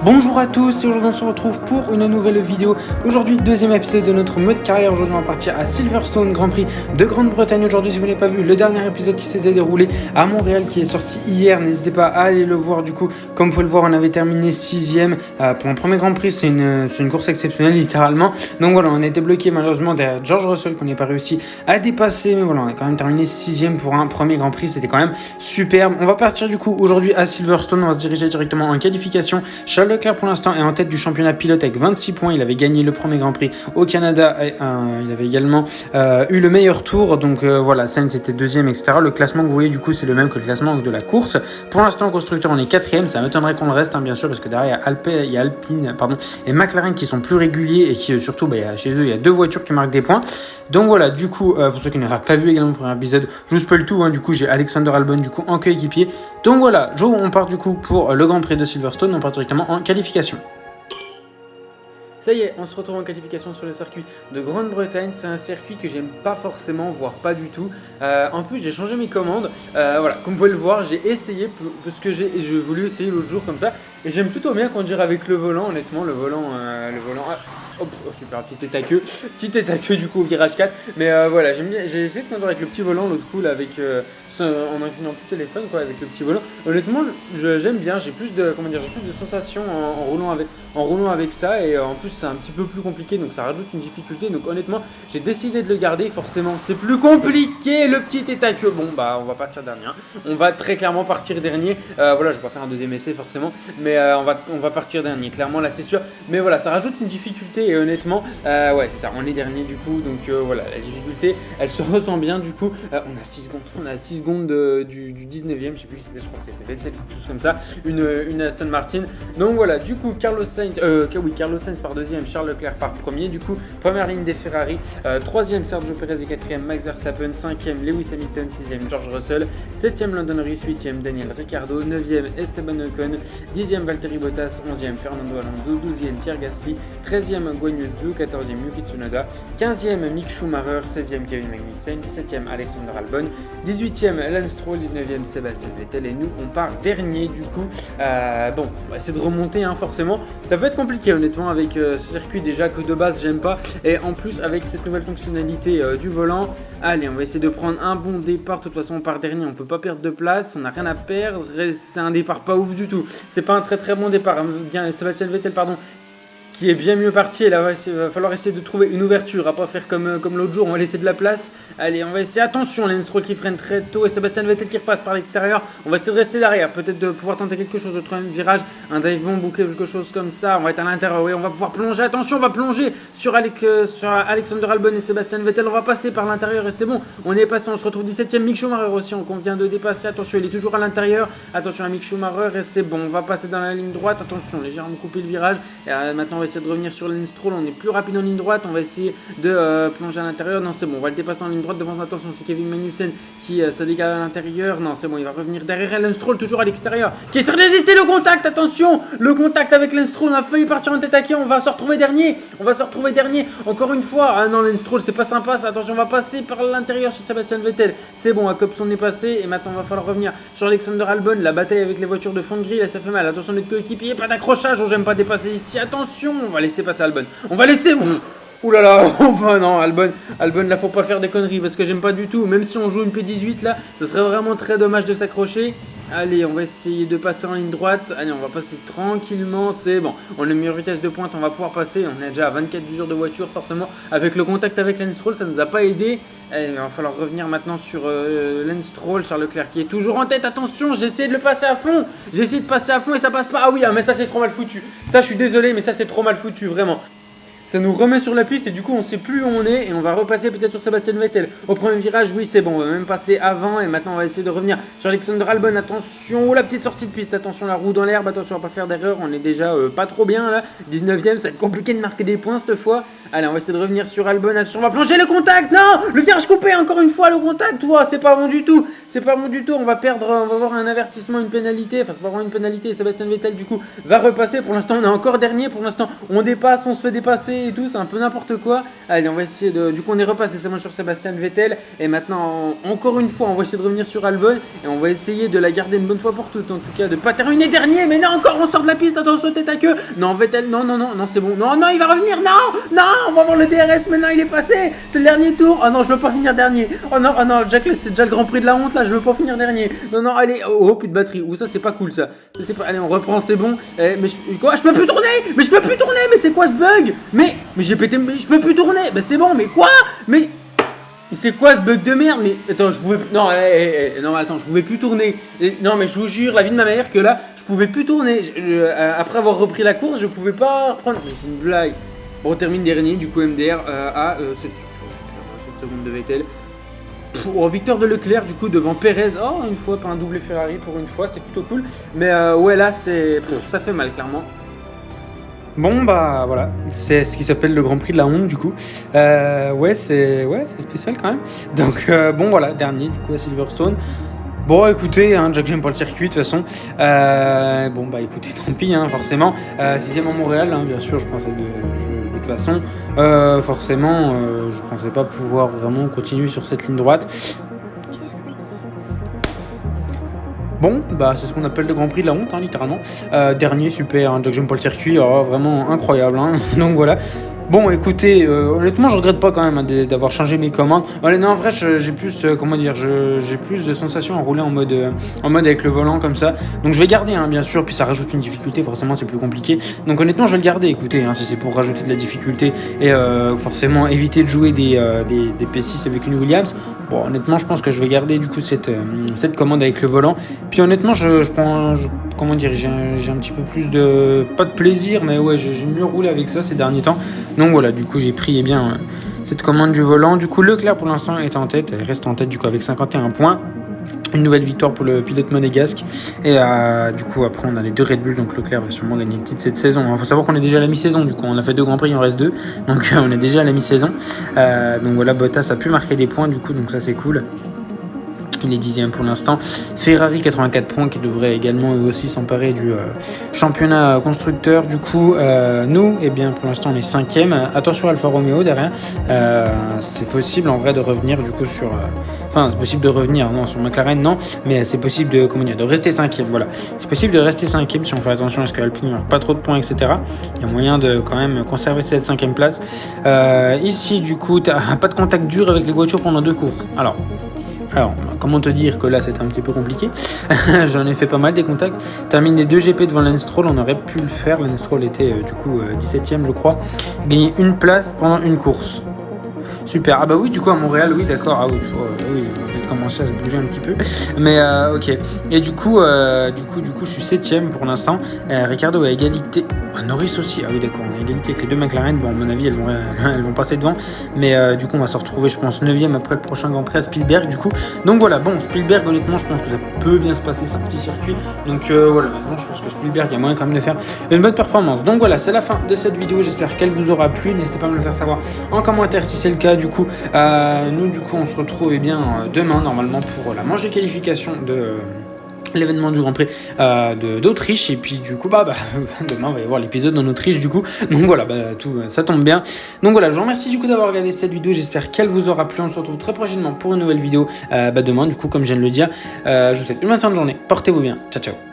Bonjour à tous et aujourd'hui on se retrouve pour une nouvelle vidéo. Aujourd'hui deuxième épisode de notre mode carrière. Aujourd'hui on va partir à Silverstone Grand Prix de Grande-Bretagne. Aujourd'hui si vous n'avez pas vu le dernier épisode qui s'était déroulé à Montréal qui est sorti hier, n'hésitez pas à aller le voir. Du coup comme vous pouvez le voir on avait terminé 6ème pour un premier Grand Prix. C'est une course exceptionnelle littéralement. Donc voilà, on a été bloqué malheureusement derrière George Russell qu'on n'a pas réussi à dépasser. Mais voilà, on a quand même terminé 6ème pour un premier Grand Prix. C'était quand même superbe. On va partir du coup aujourd'hui à Silverstone. On va se diriger directement en qualification. Charles Leclerc pour l'instant est en tête du championnat pilote avec 26 points. Il avait gagné le premier Grand Prix au Canada. Il avait également eu le meilleur tour. Donc voilà, Sainz était deuxième, etc. Le classement que vous voyez du coup c'est le même que le classement de la course. Pour l'instant en constructeur on est quatrième. Ça m'étonnerait qu'on le reste bien sûr parce que derrière il y a Alpine et McLaren qui sont plus réguliers et qui surtout chez eux il y a deux voitures qui marquent des points. Donc voilà, du coup pour ceux qui n'auraient pas vu également le premier épisode, je vous spoil tout. Du coup j'ai Alexander Albon du coup en coéquipier. Donc voilà, on part du coup pour le Grand Prix de Silverstone. On part directement en qualification. Ça y est, on se retrouve en qualification sur le circuit de Grande-Bretagne. C'est un circuit que j'aime pas forcément, voire pas du tout. En plus, j'ai changé mes commandes. Voilà, comme vous pouvez le voir, j'ai essayé parce que j'ai voulu essayer l'autre jour comme ça. Et j'aime plutôt bien conduire avec le volant, honnêtement. Le volant. Hop, oh, super, petit tête à queue du coup au virage 4. Mais voilà, j'ai essayé de conduire avec le petit volant l'autre coup là, avec en inclinant plus le téléphone quoi, avec le petit volant. Honnêtement, j'aime bien. J'ai plus de sensations en roulant avec ça et en plus c'est un petit peu plus compliqué donc ça rajoute une difficulté. Donc honnêtement, j'ai décidé de le garder. Forcément, c'est plus compliqué le petit tête à queue. Bon bah on va partir dernier. On va très clairement partir dernier. Voilà, je vais pas faire un deuxième essai forcément, mais on va partir dernier. Clairement là c'est sûr. Mais voilà, ça rajoute une difficulté et honnêtement, ouais c'est ça. On est dernier du coup donc voilà la difficulté, elle se ressent bien du coup. On a 6 secondes. On a 6 secondes du 19ème, je sais plus qui c'était, je crois que c'était Vettel, quelque chose comme ça, une Aston Martin. Donc voilà, du coup Carlos Sainz par deuxième, Charles Leclerc par premier, du coup première ligne des Ferrari, troisième Sergio Perez et quatrième Max Verstappen, cinquième Lewis Hamilton, sixième George Russell, septième Lando Norris, huitième Daniel Ricciardo, neuvième Esteban Ocon, dixième Valtteri Bottas, onzième Fernando Alonso, douzième Pierre Gasly, treizième Guan Yu Zhou, quatorzième Yuki Tsunoda, quinzième Mick Schumacher, seizième Kevin Magnussen, dix-septième Alexander Albon, 18ème Lance Stroll, 19ème Sébastien Vettel et nous on part dernier du coup. Bon, on va essayer de remonter forcément. Ça peut être compliqué honnêtement avec ce circuit déjà que de base j'aime pas et en plus avec cette nouvelle fonctionnalité du volant. Allez, on va essayer de prendre un bon départ. De toute façon on part dernier, on peut pas perdre de place, on n'a rien à perdre. C'est un départ pas ouf du tout. C'est pas un très très bon départ. Sébastien Vettel pardon, qui est bien mieux parti. Et là, il va falloir essayer de trouver une ouverture, à pas faire comme l'autre jour. On va laisser de la place. Allez, on va essayer. Attention, Lance Stroll qui freine très tôt et Sébastien Vettel qui repasse par l'extérieur. On va essayer de rester derrière, peut-être de pouvoir tenter quelque chose, de trouver un virage, un dive bomb ou quelque chose comme ça. On va être à l'intérieur. Oui, on va pouvoir plonger. Attention, on va plonger sur Alexander Albon et Sébastien Vettel. On va passer par l'intérieur et c'est bon. On est passé. On se retrouve 17ème. Mick Schumacher aussi, qu'on vient de dépasser. Attention, il est toujours à l'intérieur. Attention à Mick Schumacher et c'est bon. On va passer dans la ligne droite. Attention, légèrement couper le virage. Et maintenant, on va essayer de revenir sur Lance Stroll, on est plus rapide en ligne droite, on va essayer de plonger à l'intérieur. Non c'est bon, on va le dépasser en ligne droite devant. Attention, c'est Kevin Magnussen qui se dégage à l'intérieur. Non c'est bon, il va revenir derrière Lance Stroll toujours à l'extérieur qui essaie de résister le contact. Attention, le contact avec Lance Stroll, on a failli partir en tête à queue. On va se retrouver dernier, encore une fois. Ah non, Lance Stroll c'est pas sympa ça. Attention, on va passer par l'intérieur sur Sébastien Vettel. C'est bon, à Copse on est passé et maintenant on va falloir revenir sur Alexander Albon. La bataille avec les voitures de fond de grille, là, ça fait mal. Attention notre coéquipier, pas d'accrochage, j'aime pas dépasser ici. Attention, on va laisser passer Albon. On va laisser. Ouh là là, enfin non, Albon là faut pas faire des conneries parce que j'aime pas du tout. Même si on joue une P18 là, ce serait vraiment très dommage de s'accrocher. Allez, on va essayer de passer en ligne droite. Allez, on va passer tranquillement, c'est bon. On a une meilleure vitesse de pointe, on va pouvoir passer. On est déjà à 24 d'usure de voiture, forcément. Avec le contact avec Lance Stroll, ça nous a pas aidé. Allez, il va falloir revenir maintenant sur Lance Stroll, Charles Leclerc qui est toujours en tête. Attention, j'ai essayé de le passer à fond. J'ai essayé de passer à fond et ça passe pas. Ah oui, mais ça c'est trop mal foutu. Ça, je suis désolé, mais ça c'est trop mal foutu, vraiment. Ça nous remet sur la piste et du coup on sait plus où on est et on va repasser peut-être sur Sébastien Vettel. Au premier virage, oui c'est bon, on va même passer avant et maintenant on va essayer de revenir sur Alexander Albon. Attention, oh, la petite sortie de piste, attention la roue dans l'herbe, attention à pas faire d'erreur, on est déjà pas trop bien là. 19ème, ça va être compliqué de marquer des points cette fois. Allez, on va essayer de revenir sur Albon, attention, on va plonger le contact, non, le virage coupé encore une fois le contact, oh, c'est pas bon du tout, on va perdre, on va avoir un avertissement, une pénalité, enfin c'est pas vraiment une pénalité, Sébastien Vettel du coup va repasser, pour l'instant on est encore dernier, pour l'instant on dépasse, on se fait dépasser. et tout, c'est un peu n'importe quoi. Allez, on va essayer de... Du coup, on est repassé seulement sur Sébastien Vettel. Et maintenant, encore une fois, on va essayer de revenir sur Albon. Et on va essayer de la garder une bonne fois pour toutes. En tout cas, de pas terminer dernier. Mais non, encore, on sort de la piste. Attention, tête à queue. Non, Vettel, non, c'est bon. Non, il va revenir. Non, on va voir le DRS. Maintenant, il est passé. C'est le dernier tour. Oh non, je veux pas finir dernier. Oh non, Jack, c'est déjà le Grand Prix de la honte là. Je veux pas finir dernier. Non, allez. Oh, plus de batterie. Ouh, ça, c'est pas cool ça. Allez, on reprend, c'est bon. Quoi, je peux plus tourner. Mais c'est quoi ce bug? Mais j'ai pété. Mais je peux plus tourner. Bah, c'est bon, mais quoi? Mais c'est quoi ce bug de merde? Mais attends, je pouvais. Non, non, attends, je pouvais plus tourner. Non, mais je vous jure, la vie de ma mère, que là, je pouvais plus tourner. Après avoir repris la course, je pouvais pas reprendre. Mais c'est une blague. Bon, on termine dernier, du coup, MDR à 7 secondes de Vettel. Victoire de Leclerc, du coup, devant Perez. Oh, une fois, pas un doublé Ferrari pour une fois, c'est plutôt cool. Mais ouais, là, ça fait mal, clairement. Bon bah voilà, c'est ce qui s'appelle le Grand Prix de la honte du coup. Ouais c'est spécial quand même. Donc bon voilà, dernier du coup à Silverstone. Bon écoutez, Jack j'aime pas le circuit de toute façon. Bon bah écoutez, tant pis forcément. 6ème à Montréal, bien sûr, je pensais de toute façon. Forcément, je pensais pas pouvoir vraiment continuer sur cette ligne droite. Bon, bah c'est ce qu'on appelle le Grand Prix de la honte, littéralement. Dernier, super, Jack j'aime pas le circuit, vraiment incroyable. Donc voilà. Bon, écoutez, honnêtement, je regrette pas quand même d'avoir changé mes commandes. Non, en vrai, j'ai plus, j'ai plus de sensations à rouler en mode avec le volant comme ça. Donc je vais garder, bien sûr, puis ça rajoute une difficulté, forcément c'est plus compliqué. Donc honnêtement, je vais le garder, écoutez, si c'est pour rajouter de la difficulté et forcément éviter de jouer des P6 avec une Williams. Bon, honnêtement, je pense que je vais garder du coup cette commande avec le volant. Puis honnêtement, j'ai un petit peu plus de, pas de plaisir, mais ouais, j'ai mieux roulé avec ça ces derniers temps. Donc voilà, du coup j'ai pris cette commande du volant. Du coup Leclerc pour l'instant est en tête, elle reste en tête du coup avec 51 points. Une nouvelle victoire pour le pilote monégasque. Et du coup après on a les 2 Red Bull, donc Leclerc va sûrement gagner le titre cette saison. Il faut savoir qu'on est déjà à la mi-saison, du coup on a fait 2 Grands Prix, il en reste 2. Donc on est déjà à la mi-saison. Donc voilà, Bottas a pu marquer des points du coup, donc ça c'est cool. Il est 10ème pour l'instant. Ferrari 84 points qui devrait également aussi s'emparer du championnat constructeur. Du coup, nous, pour l'instant, on est 5ème. Attention Alfa Romeo derrière. C'est possible en vrai de revenir du coup sur. C'est possible de revenir, non, sur McLaren, non, mais c'est possible de rester 5ème. Voilà, c'est possible de rester 5ème si on fait attention à ce qu'Alpine ne marque pas trop de points, etc. Il y a moyen de quand même conserver cette 5ème place. Ici, du coup, tu n'as pas de contact dur avec les voitures pendant 2 courses. Alors, comment te dire que là c'est un petit peu compliqué. J'en ai fait pas mal des contacts. Termine les 2 GP devant Lance Stroll, on aurait pu le faire. Lance Stroll était du coup 17ème je crois. Gagner une place pendant une course. Super. Ah bah oui, du coup à Montréal, oui d'accord. Ah oui, oui, on va commencer à se bouger un petit peu. Mais ok. Et du coup, je suis 7ème pour l'instant. Ricardo à égalité. Norris aussi. Ah oui d'accord, on a égalité avec les 2 McLaren. Bon, à mon avis, elles vont passer devant. Mais du coup, on va se retrouver, je pense, 9ème après le prochain Grand Prix à Spielberg. Du coup, donc voilà. Bon, Spielberg, honnêtement, je pense que ça peut bien se passer. C'est un petit circuit. Donc voilà. Maintenant, je pense que Spielberg, il y a moyen quand même de faire une bonne performance. Donc voilà, c'est la fin de cette vidéo. J'espère qu'elle vous aura plu. N'hésitez pas à me le faire savoir en commentaire si c'est le cas. Du coup, nous, on se retrouve demain normalement pour la manche de qualification de l'événement du Grand Prix d'Autriche. Et puis du coup demain on va y avoir l'épisode en Autriche du coup. Donc voilà, tout ça tombe bien. Donc voilà, je vous remercie du coup d'avoir regardé cette vidéo. J'espère qu'elle vous aura plu. On se retrouve très prochainement pour une nouvelle vidéo demain du coup, comme je viens de le dire. Je vous souhaite une bonne fin de journée. Portez-vous bien. Ciao ciao.